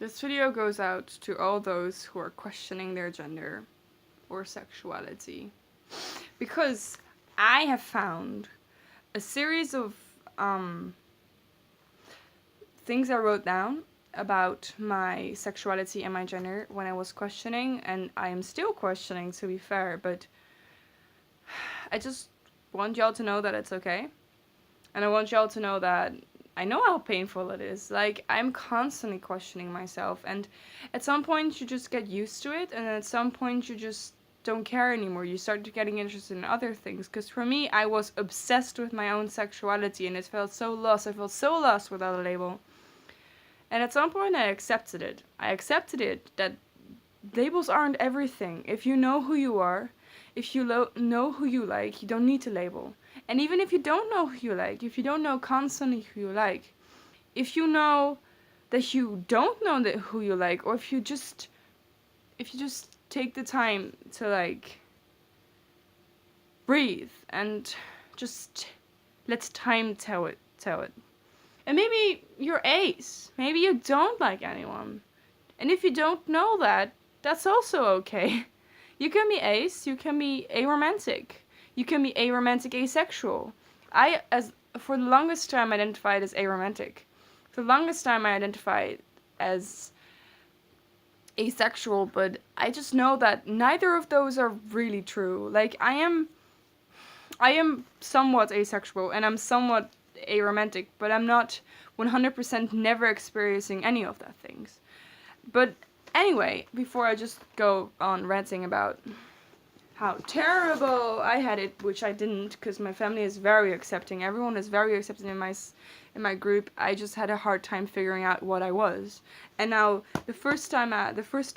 This video goes out to all those who are questioning their gender or sexuality. Because I have found a series of things I wrote down about my sexuality and my gender when I was questioning, and I am still questioning, to be fair, but I just want y'all to know that it's okay. And I want y'all to know that I know how painful it is. Like, I'm constantly questioning myself, and at some point you just get used to it, and at some point you just don't care anymore. You start getting interested in other things. Because for me, I was obsessed with my own sexuality, and it felt so lost. I felt so lost without a label. And at some point I accepted it. I accepted it that labels aren't everything. If you know who you are, if you know who you like, you don't need to label. And even if you don't know who you like, if you don't know constantly who you like, if you know that you don't know who you like, or if you just take the time to like breathe and just let time tell it. And maybe you're ace. Maybe you don't like anyone. And if you don't know that, that's also okay. You can be ace, you can be aromantic. You can be aromantic asexual. For the longest time, identified as aromantic. For the longest time, I identified as asexual, but I just know that neither of those are really true. Like, I am somewhat asexual, and I'm somewhat aromantic, but I'm not 100% never experiencing any of that things. But anyway, before I just go on ranting about how terrible I had it, which I didn't, because my family is very accepting. Everyone is very accepting in my group. I just had a hard time figuring out what I was. And now the first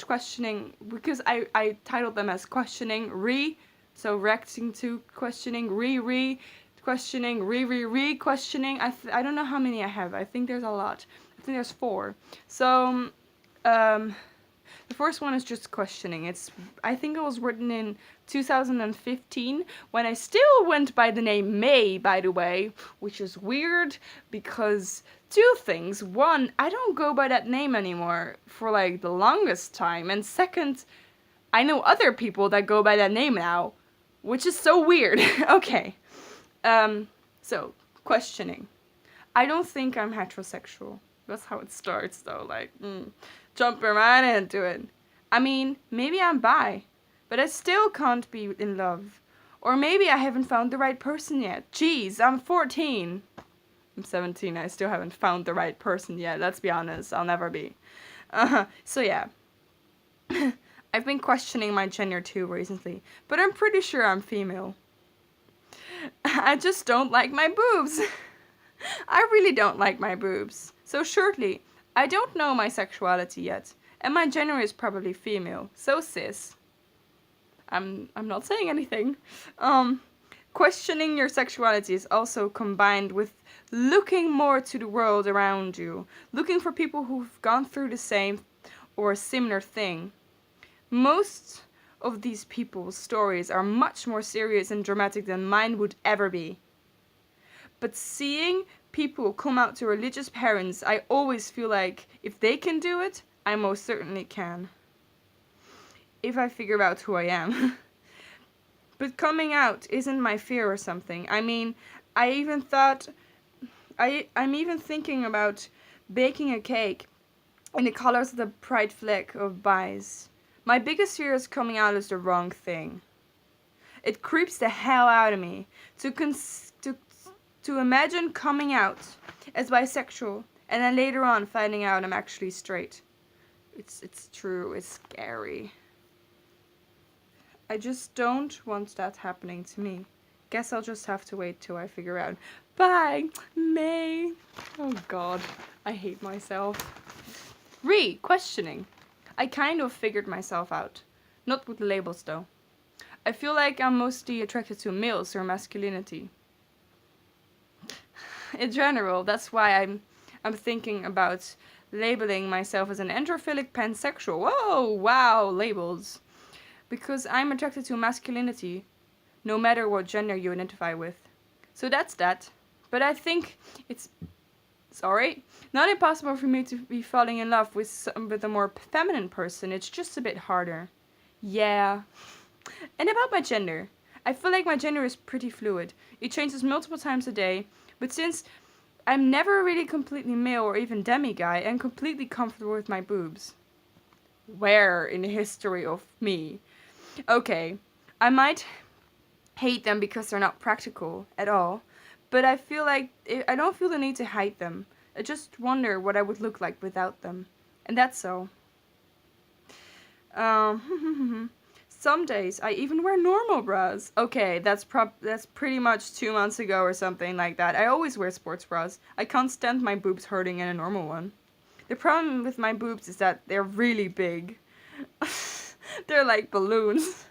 questioning, because I titled them as questioning so reacting to questioning, questioning, questioning. I don't know how many I have. I think there's a lot. I think there's 4. So the first one is just questioning. I think it was written in 2015, when I still went by the name May, by the way, which is weird because 2 things. 1, I don't go by that name anymore for like the longest time, and 2nd, I know other people that go by that name now, which is so weird. Okay. So, questioning. I don't think I'm heterosexual. That's how it starts, though, like, jumping right into it. I mean, maybe I'm bi, but I still can't be in love. Or maybe I haven't found the right person yet. Jeez, I'm 14. I'm 17, I still haven't found the right person yet, let's be honest, I'll never be. So yeah. I've been questioning my gender too recently, but I'm pretty sure I'm female. I just don't like my boobs. I really don't like my boobs. So shortly, I don't know my sexuality yet, and my gender is probably female. So sis. I'm not saying anything. Questioning your sexuality is also combined with looking more to the world around you, looking for people who've gone through the same or a similar thing. Most of these people's stories are much more serious and dramatic than mine would ever be. But seeing people come out to religious parents, I always feel like if they can do it, I most certainly can. If I figure out who I am. But coming out isn't my fear or something. I mean, I'm even thinking about baking a cake in the colors of the pride flag of bis. My biggest fear is coming out as the wrong thing. It creeps the hell out of me to imagine coming out as bisexual and then later on finding out I'm actually straight. It's true, it's scary. I just don't want that happening to me. Guess I'll just have to wait till I figure out. Bye, May. Oh god, I hate myself. Questioning. I kind of figured myself out. Not with labels though. I feel like I'm mostly attracted to males or masculinity. In general, that's why I'm thinking about labeling myself as an androphilic pansexual. Whoa, wow, labels. Because I'm attracted to masculinity, no matter what gender you identify with. So that's that. But I think it's Sorry. Not impossible for me to be falling in love with a more feminine person. It's just a bit harder. Yeah. And about my gender. I feel like my gender is pretty fluid. It changes multiple times a day. But since I'm never really completely male or even demi-guy, I'm completely comfortable with my boobs. Where in the history of me? Okay, I might hate them because they're not practical at all, but I feel like I don't feel the need to hide them. I just wonder what I would look like without them. And that's so. Some days I even wear normal bras. Okay, that's pretty much 2 months ago or something like that. I always wear sports bras. I can't stand my boobs hurting in a normal one. The problem with my boobs is that they're really big. They're like balloons.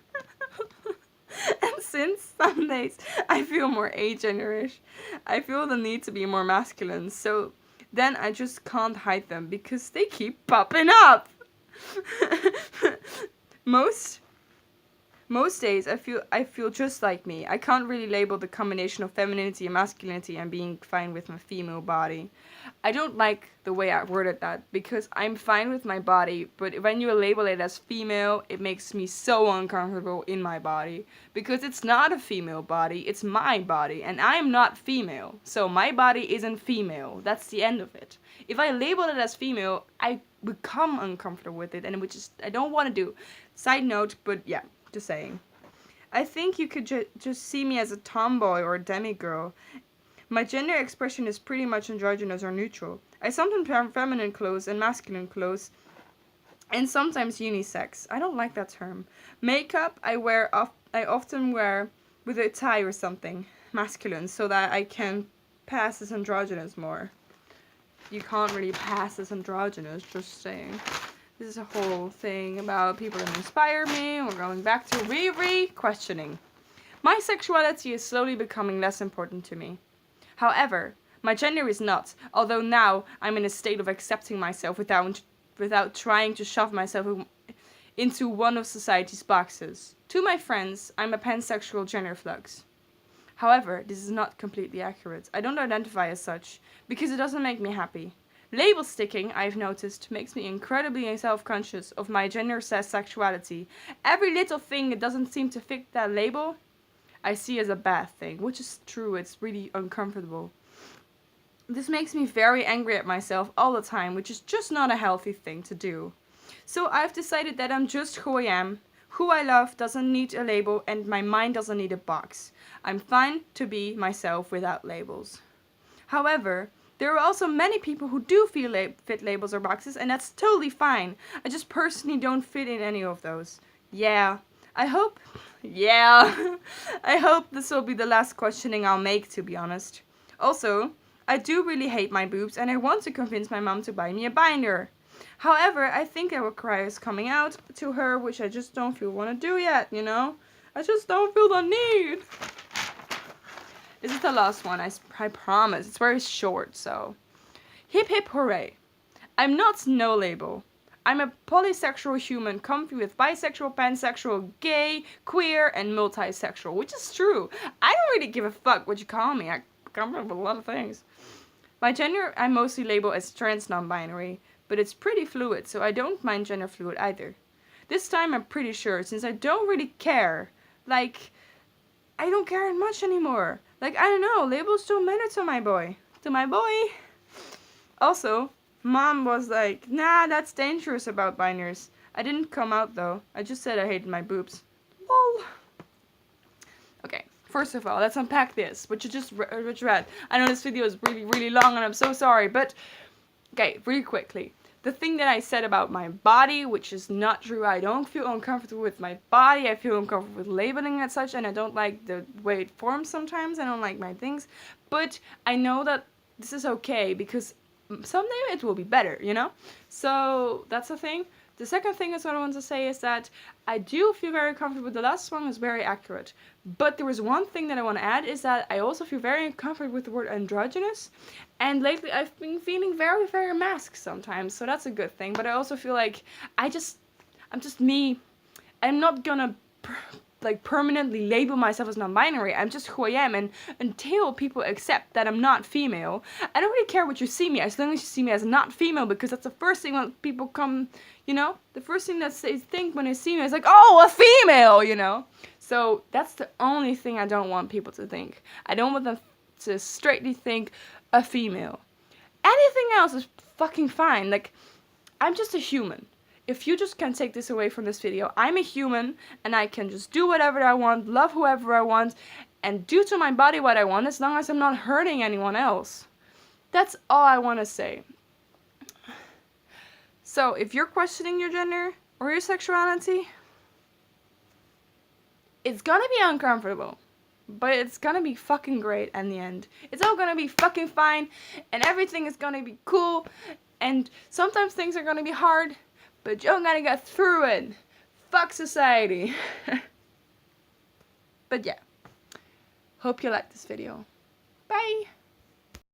And since some days I feel more agender-ish, I feel the need to be more masculine. So then I just can't hide them because they keep popping up. Most Most days I feel just like me. I can't really label the combination of femininity and masculinity and being fine with my female body. I don't like the way I worded that because I'm fine with my body, but when you label it as female, it makes me so uncomfortable in my body because it's not a female body, it's my body and I am not female. So my body isn't female. That's the end of it. If I label it as female, I become uncomfortable with it and which is I don't want to do. Side note, but yeah. Just saying. I think you could just see me as a tomboy or a demigirl. My gender expression is pretty much androgynous or neutral. I sometimes wear feminine clothes and masculine clothes, and sometimes unisex. I don't like that term. Makeup I often wear with a tie or something masculine, so that I can pass as androgynous more. You can't really pass as androgynous. Just saying. This is a whole thing about people that inspire me. We're going back to questioning. My sexuality is slowly becoming less important to me. However, my gender is not, although now I'm in a state of accepting myself without trying to shove myself into one of society's boxes. To my friends, I'm a pansexual gender flux. However, this is not completely accurate. I don't identify as such, because it doesn't make me happy. Label sticking, I've noticed, makes me incredibly self-conscious of my gender/sexuality. Every little thing that doesn't seem to fit that label, I see as a bad thing, which is true, it's really uncomfortable. This makes me very angry at myself all the time, which is just not a healthy thing to do. So I've decided that I'm just who I am. Who I love doesn't need a label, and my mind doesn't need a box. I'm fine to be myself without labels. However, there are also many people who do fit labels or boxes, and that's totally fine. I just personally don't fit in any of those. I hope this will be the last questioning I'll make, to be honest. Also, I do really hate my boobs, and I want to convince my mom to buy me a binder. However, I think that requires coming out to her, which I just don't feel want to do yet, you know? I just don't feel the need. This is the last one, I promise. It's very short, so. Hip hip hooray. I'm not no label. I'm a polysexual human, comfy with bisexual, pansexual, gay, queer, and multisexual, which is true. I don't really give a fuck what you call me. I come up with a lot of things. My gender I mostly label as trans non-binary, but it's pretty fluid, so I don't mind gender fluid either. This time I'm pretty sure, since I don't really care. Like, I don't care much anymore. Like, I don't know, labels don't matter to my boy. Also, mom was like, nah, that's dangerous about binders. I didn't come out though. I just said I hated my boobs. Lol. Okay, first of all, let's unpack this, which you just read. I know this video is really, really long and I'm so sorry, but, okay, really quickly. The thing that I said about my body, which is not true, I don't feel uncomfortable with my body, I feel uncomfortable with labeling it such, and I don't like the way it forms sometimes, I don't like my things, but I know that this is okay, because someday it will be better, you know? So, that's the thing. The second thing is what I want to say is that I do feel very comfortable. The last one is very accurate. But there is one thing that I want to add is that I also feel very uncomfortable with the word androgynous. And lately I've been feeling very, very masked sometimes. So that's a good thing. But I also feel like I'm just me. I'm not gonna like permanently label myself as non-binary. I'm just who I am, and until people accept that I'm not female, I don't really care what you see me as long as you see me as not female, because that's the first thing when people come, you know, the first thing that they think when they see me is like, oh, a female, you know. So that's the only thing I don't want people to think. I don't want them to straightly think a female. Anything else is fucking fine. Like, I'm just a human. If you just can take this away from this video, I'm a human, and I can just do whatever I want, love whoever I want, and do to my body what I want, as long as I'm not hurting anyone else. That's all I want to say. So, if you're questioning your gender or your sexuality, it's gonna be uncomfortable, but it's gonna be fucking great in the end. It's all gonna be fucking fine, and everything is gonna be cool, and sometimes things are gonna be hard, but you're gonna get through it. Fuck society. But yeah, hope you liked this video. Bye!